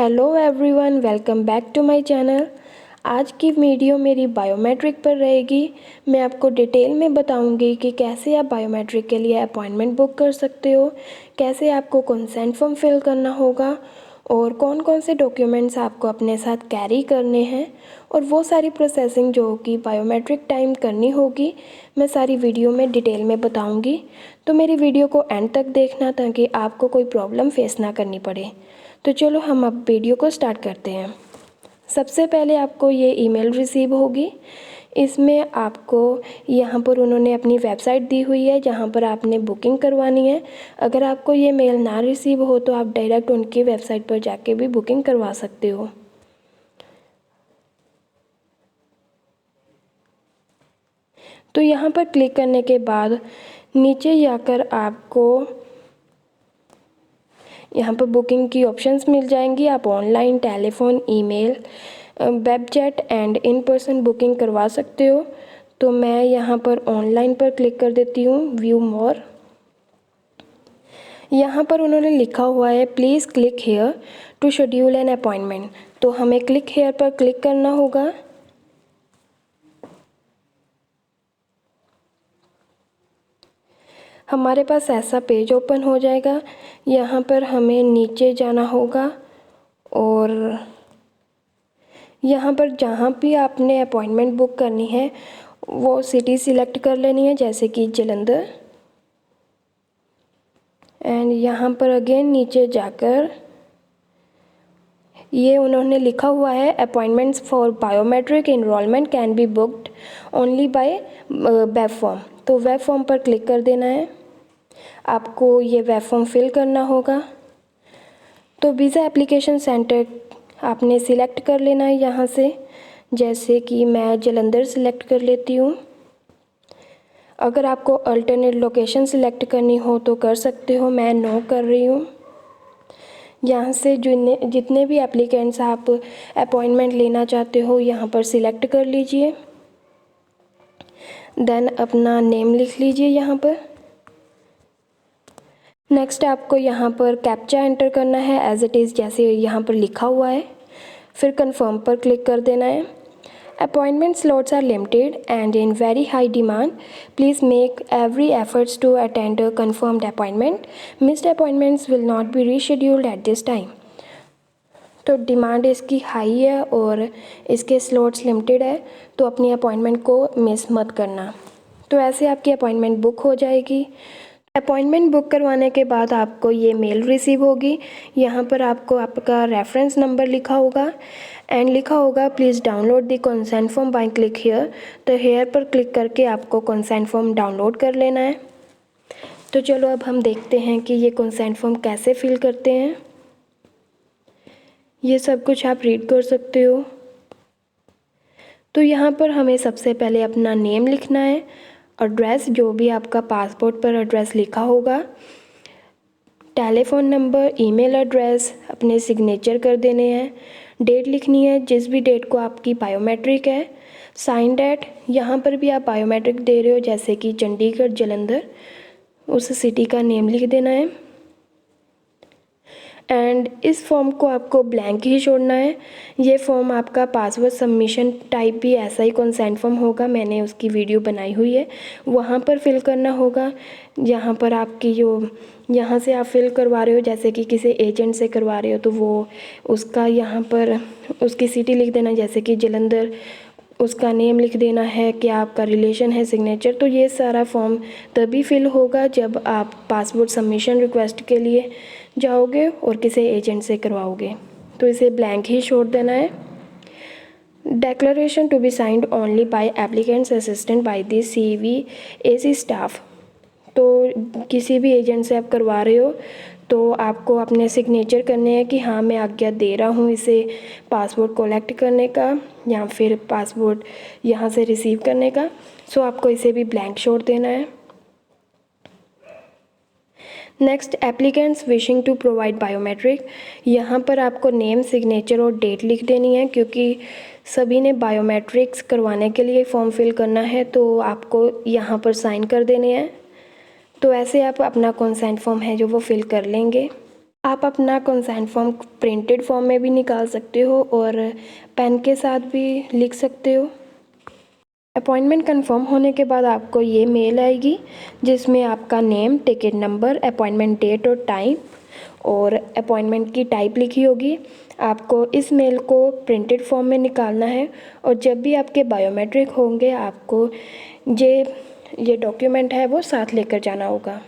Hello everyone, welcome back to my channel. आज की video मेरी बायोमेट्रिक पर रहेगी। मैं आपको डिटेल में बताऊंगी कि कैसे आप बायोमेट्रिक के लिए अपॉइंटमेंट बुक कर सकते हो, कैसे आपको कंसेंट फॉर्म फिल करना होगा और कौन कौन से डॉक्यूमेंट्स आपको अपने साथ कैरी करने हैं और वो सारी प्रोसेसिंग जो कि बायोमेट्रिक टाइम करनी होगी, मैं सारी वीडियो में डिटेल में बताऊंगी। तो मेरी वीडियो को एंड तक देखना ताकि आपको कोई प्रॉब्लम फेस ना करनी पड़े। तो चलो हम अब वीडियो को स्टार्ट करते हैं। सबसे पहले आपको ये ईमेल रिसीव होगी। इसमें आपको यहाँ पर उन्होंने अपनी वेबसाइट दी हुई है जहाँ पर आपने बुकिंग करवानी है। अगर आपको ये मेल ना रिसीव हो तो आप डायरेक्ट उनकी वेबसाइट पर जाके भी बुकिंग करवा सकते हो। तो यहाँ पर क्लिक करने के बाद नीचे जाकर आपको यहाँ पर बुकिंग की ऑप्शंस मिल जाएंगी। आप online, telephone, email, web chat and in person booking करवा सकते हो। तो मैं यहाँ पर ऑनलाइन पर क्लिक कर देती हूँ, व्यू मोर। यहाँ पर उन्होंने लिखा हुआ है please click here to schedule an appointment. तो हमें क्लिक हेयर पर क्लिक करना होगा। हमारे पास ऐसा पेज ओपन हो जाएगा। यहाँ पर हमें नीचे जाना होगा और यहाँ पर जहाँ भी आपने अपॉइंटमेंट बुक करनी है वो सिटी सिलेक्ट कर लेनी है, जैसे कि जलंधर। एंड यहाँ पर अगेन नीचे जाकर ये उन्होंने लिखा हुआ है appointments for biometric enrolment can be booked only by web form. तो वेब फॉर्म पर क्लिक कर देना है। आपको ये वेब फॉर्म फिल करना होगा। तो वीज़ा एप्लीकेशन सेंटर आपने सिलेक्ट कर लेना है यहाँ से, जैसे कि मैं जलंधर सिलेक्ट कर लेती हूँ। अगर आपको अल्टरनेट लोकेशन सिलेक्ट करनी हो तो कर सकते हो, मैं नो कर रही हूँ। यहाँ से जितने भी एप्लीकेंट्स आप अपॉइंटमेंट लेना चाहते हो यहाँ पर सिलेक्ट कर लीजिए। देन अपना नेम लिख लीजिए यहाँ पर। नेक्स्ट आपको यहाँ पर कैप्चा एंटर करना है एज इट इज़ जैसे यहाँ पर लिखा हुआ है। फिर कंफर्म पर क्लिक कर देना है। Appointment slots are limited and in very high demand, please make every efforts to attend a confirmed appointment, missed appointments will not be rescheduled at this time. तो डिमांड इसकी हाई है और इसके slots limited है, तो अपनी appointment को miss मत करना। तो ऐसे आपकी अपॉइंटमेंट बुक हो जाएगी। अपॉइंटमेंट बुक करवाने के बाद आपको ये मेल रिसीव होगी। यहाँ पर आपको आपका रेफरेंस नंबर लिखा होगा एंड लिखा होगा please download the consent form by click here. तो हेयर पर क्लिक करके आपको कंसेंट फॉर्म डाउनलोड कर लेना है। तो चलो अब हम देखते हैं कि ये कंसेंट फॉर्म कैसे फिल करते हैं। ये सब कुछ आप रीड कर सकते हो। तो यहाँ पर हमें सबसे पहले अपना नेम लिखना है, एड्रेस जो भी आपका पासपोर्ट पर एड्रेस लिखा होगा, टेलीफ़ोन नंबर, ईमेल एड्रेस, अपने सिग्नेचर कर देने हैं, डेट लिखनी है जिस भी डेट को आपकी बायोमेट्रिक है, साइन डेट, यहाँ पर भी आप बायोमेट्रिक दे रहे हो जैसे कि चंडीगढ़, जलंधर, उस सिटी का नेम लिख देना है। एंड इस फॉर्म को आपको ब्लैंक ही छोड़ना है। ये फॉर्म आपका पासवर्ड सबमिशन टाइप भी ऐसा ही कंसेंट फॉर्म होगा, मैंने उसकी वीडियो बनाई हुई है, वहाँ पर फिल करना होगा। यहाँ पर आपकी जो यहाँ से आप फिल करवा रहे हो जैसे कि किसी एजेंट से करवा रहे हो तो वो उसका यहाँ पर उसकी सिटी लिख देना, जैसे कि जलंधर, उसका नेम लिख देना है, कि आपका रिलेशन है, सिग्नेचर। तो ये सारा फॉर्म तभी फिल होगा जब आप पासपोर्ट सबमिशन रिक्वेस्ट के लिए जाओगे और किसी एजेंट से करवाओगे। तो इसे ब्लैंक ही छोड़ देना है। Declaration to be signed only by applicants assistant by the CVAC staff. तो किसी भी एजेंट से आप करवा रहे हो तो आपको अपने सिग्नेचर करने हैं कि हाँ मैं आज्ञा दे रहा हूँ इसे पासपोर्ट कलेक्ट करने का या फिर पासपोर्ट यहाँ से रिसीव करने का। सो आपको इसे भी ब्लैंक छोड़ देना है। Next, applicants wishing to provide biometric. यहाँ पर आपको नेम, सिग्नेचर और डेट लिख देनी है क्योंकि सभी ने बायोमेट्रिक्स करवाने के लिए फॉर्म फिल करना है, तो आपको यहाँ पर साइन कर देने हैं। तो ऐसे आप अपना कंसेंट फॉर्म है जो वो फिल कर लेंगे। आप अपना कंसेंट फॉर्म प्रिंटेड फॉर्म में भी निकाल सकते हो और पेन के साथ भी लिख सकते हो। अपॉइंटमेंट कंफर्म होने के बाद आपको ये मेल आएगी जिसमें आपका name, ticket number, appointment date और टाइम और अपॉइंटमेंट की टाइप लिखी होगी। आपको इस मेल को प्रिंटेड फॉर्म में निकालना है और जब भी आपके बायोमेट्रिक होंगे आपको ये डॉक्यूमेंट है वो साथ लेकर जाना होगा।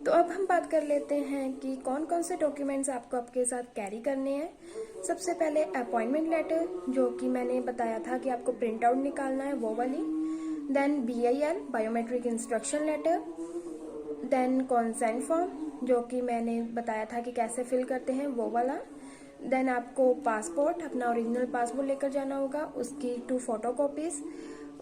तो अब हम बात कर लेते हैं कि कौन कौन से डॉक्यूमेंट्स आपको आपके साथ कैरी करने हैं। सबसे पहले अपॉइंटमेंट लेटर, जो कि मैंने बताया था कि आपको प्रिंट आउट निकालना है, वो वाली। Then BIL biometric instruction letter. Then consent form, जो कि मैंने बताया था कि कैसे फिल करते हैं, वो वाला। देन आपको पासपोर्ट, अपना ओरिजिनल पासपोर्ट लेकर जाना होगा, उसकी 2 फोटोकॉपीज।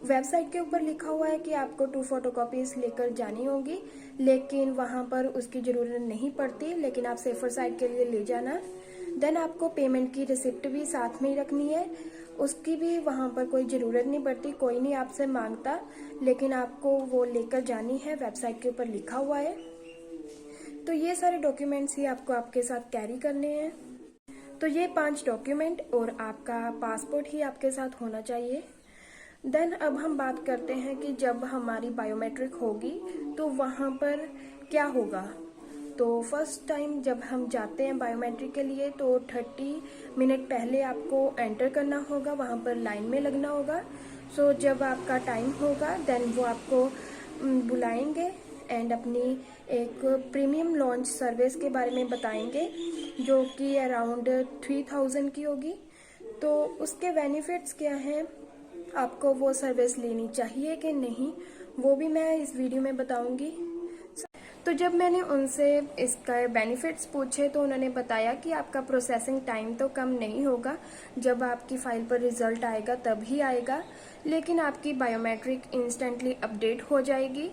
वेबसाइट के ऊपर लिखा हुआ है कि आपको 2 फोटोकॉपीज लेकर जानी होगी, लेकिन वहाँ पर उसकी ज़रूरत नहीं पड़ती, लेकिन आप सेफर साइड के लिए ले जाना। देन आपको पेमेंट की रिसिप्ट भी साथ में ही रखनी है, उसकी भी वहाँ पर कोई ज़रूरत नहीं पड़ती, कोई नहीं आपसे मांगता, लेकिन आपको वो लेकर जानी है, वेबसाइट के ऊपर लिखा हुआ है। तो ये सारे डॉक्यूमेंट्स ही आपको आपके साथ कैरी करने हैं। तो ये 5 डॉक्यूमेंट और आपका पासपोर्ट ही आपके साथ होना चाहिए। देन अब हम बात करते हैं कि जब हमारी बायोमेट्रिक होगी तो वहाँ पर क्या होगा। तो फर्स्ट टाइम जब हम जाते हैं बायोमेट्रिक के लिए तो 30 मिनट पहले आपको एंटर करना होगा, वहाँ पर लाइन में लगना होगा। सो जब आपका टाइम होगा देन वो आपको बुलाएंगे एंड अपनी एक प्रीमियम लॉन्च सर्विस के बारे में बताएंगे, जो कि अराउंड 3000 की होगी। तो उसके बेनिफिट्स क्या हैं, आपको वो सर्विस लेनी चाहिए कि नहीं, वो भी मैं इस वीडियो में बताऊंगी। तो जब मैंने उनसे इसका बेनिफिट्स पूछे तो उन्होंने बताया कि आपका प्रोसेसिंग टाइम तो कम नहीं होगा, जब आपकी फ़ाइल पर रिज़ल्ट आएगा तब ही आएगा, लेकिन आपकी बायोमेट्रिक इंस्टेंटली अपडेट हो जाएगी।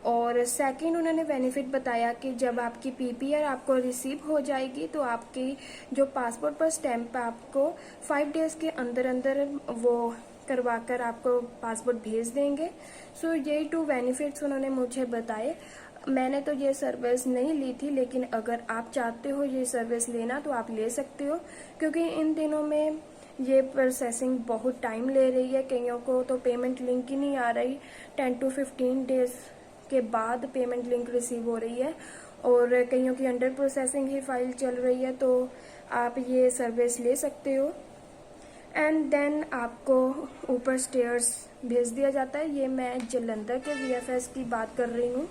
और सेकंड उन्होंने बेनिफिट बताया कि जब आपकी PPR आपको रिसीव हो जाएगी तो आपकी जो पासपोर्ट पर स्टैंप आपको 5 डेज़ के अंदर अंदर वो करवा कर आपको पासपोर्ट भेज देंगे। सो यही 2 बेनिफिट्स उन्होंने मुझे बताए। मैंने तो ये सर्विस नहीं ली थी, लेकिन अगर आप चाहते हो ये सर्विस लेना तो आप ले सकते हो, क्योंकि इन दिनों में ये प्रोसेसिंग बहुत टाइम ले रही है। कईयों को तो पेमेंट लिंक ही नहीं आ रही, 10 to 15 डेज के बाद पेमेंट लिंक रिसीव हो रही है, और कईयों की अंडर प्रोसेसिंग ही फाइल चल रही है। तो आप ये सर्विस ले सकते हो। एंड देन आपको ऊपर स्टेयर्स भेज दिया जाता है। ये मैं जलंधर के VFS की बात कर रही हूँ।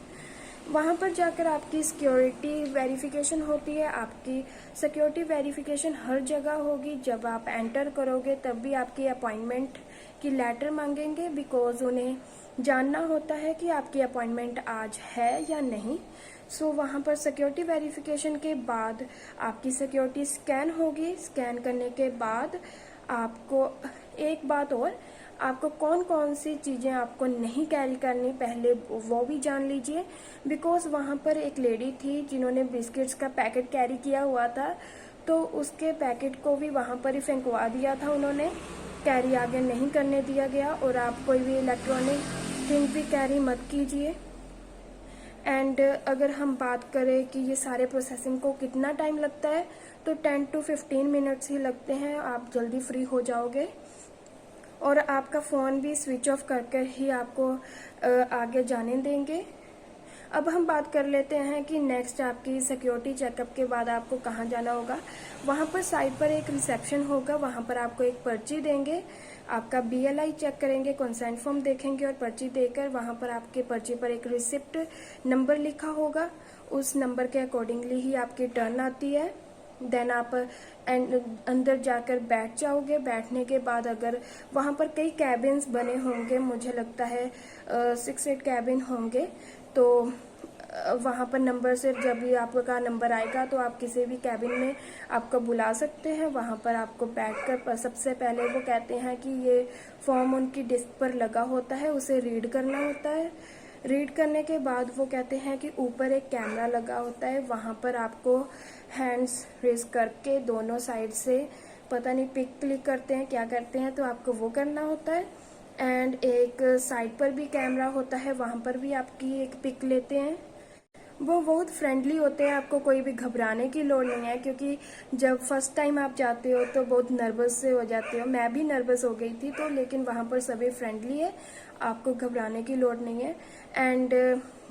वहाँ पर जाकर आपकी सिक्योरिटी वेरिफिकेशन होती है। आपकी सिक्योरिटी वेरिफिकेशन हर जगह होगी। जब आप एंटर करोगे तब भी आपकी अपॉइंटमेंट की लेटर मांगेंगे, बिकॉज उन्हें जानना होता है कि आपकी अपॉइंटमेंट आज है या नहीं। सो वहाँ पर सिक्योरिटी वेरिफिकेशन के बाद आपकी सिक्योरिटी स्कैन होगी। स्कैन करने के बाद आपको एक बात और, आपको कौन कौन सी चीज़ें आपको नहीं कैरी करनी पहले वो भी जान लीजिए, बिकॉज वहाँ पर एक लेडी थी जिन्होंने बिस्किट्स का पैकेट कैरी किया हुआ था, तो उसके पैकेट को भी वहाँ पर ही फेंकवा दिया था उन्होंने, कैरी आगे नहीं करने दिया गया। और आप कोई भी इलेक्ट्रॉनिक थिंग भी कैरी मत कीजिए। एंड अगर हम बात करें कि ये सारे प्रोसेसिंग को कितना टाइम लगता है, तो 10 to 15 मिनट्स ही लगते हैं, आप जल्दी फ्री हो जाओगे। और आपका फ़ोन भी स्विच ऑफ करके ही आपको आगे जाने देंगे। अब हम बात कर लेते हैं कि नेक्स्ट आपकी सिक्योरिटी चेकअप के बाद आपको कहाँ जाना होगा। वहाँ पर साइड पर एक रिसेप्शन होगा, वहाँ पर आपको एक पर्ची देंगे, आपका BLI चेक करेंगे, कंसेंट फॉर्म देखेंगे और पर्ची देकर वहाँ पर आपके पर्ची पर एक रिसिप्ट नंबर लिखा होगा, उस नंबर के अकॉर्डिंगली ही आपकी टर्न आती है। देन आप अंदर जाकर बैठ जाओगे। बैठने के बाद अगर वहाँ पर कई कैबिन्स बने होंगे, मुझे लगता है 6-8 कैबिन होंगे, तो वहाँ पर नंबर से जब भी आपका नंबर आएगा तो आप किसी भी कैबिन में आपको बुला सकते हैं। वहाँ पर आपको बैठकर सबसे पहले वो कहते हैं कि ये फॉर्म उनकी डिस्क पर लगा होता है, उसे रीड करना होता है। रीड करने के बाद वो कहते हैं कि ऊपर एक कैमरा लगा होता है, वहाँ पर आपको हैंड्स रेज करके दोनों साइड से पता नहीं पिक क्लिक करते हैं क्या करते हैं, तो आपको वो करना होता है। एंड एक साइड पर भी कैमरा होता है, वहाँ पर भी आपकी एक पिक लेते हैं। वो बहुत फ्रेंडली होते हैं, आपको कोई भी घबराने की लोड़ नहीं है, क्योंकि जब फर्स्ट टाइम आप जाते हो तो बहुत नर्वस से हो जाते हो। मैं भी नर्वस हो गई थी, तो लेकिन वहाँ पर सभी फ्रेंडली है, आपको घबराने की लोड़ नहीं है। एंड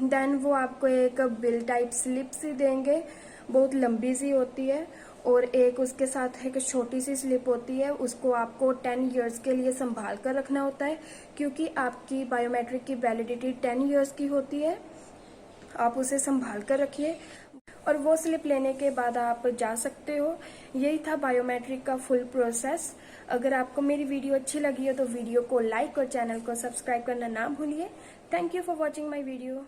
देन वो आपको एक बिल टाइप स्लिप सी देंगे, बहुत लंबी सी होती है, और एक उसके साथ एक छोटी सी स्लिप होती है, उसको आपको 10 इयर्स के लिए संभाल कर रखना होता है, क्योंकि आपकी बायोमेट्रिक की वैलिडिटी 10 इयर्स की होती है। आप उसे संभाल कर रखिए और वो स्लिप लेने के बाद आप जा सकते हो। यही था बायोमेट्रिक का फुल प्रोसेस। अगर आपको मेरी वीडियो अच्छी लगी हो तो वीडियो को लाइक और चैनल को सब्सक्राइब करना ना भूलिए। Thank you for watching my video.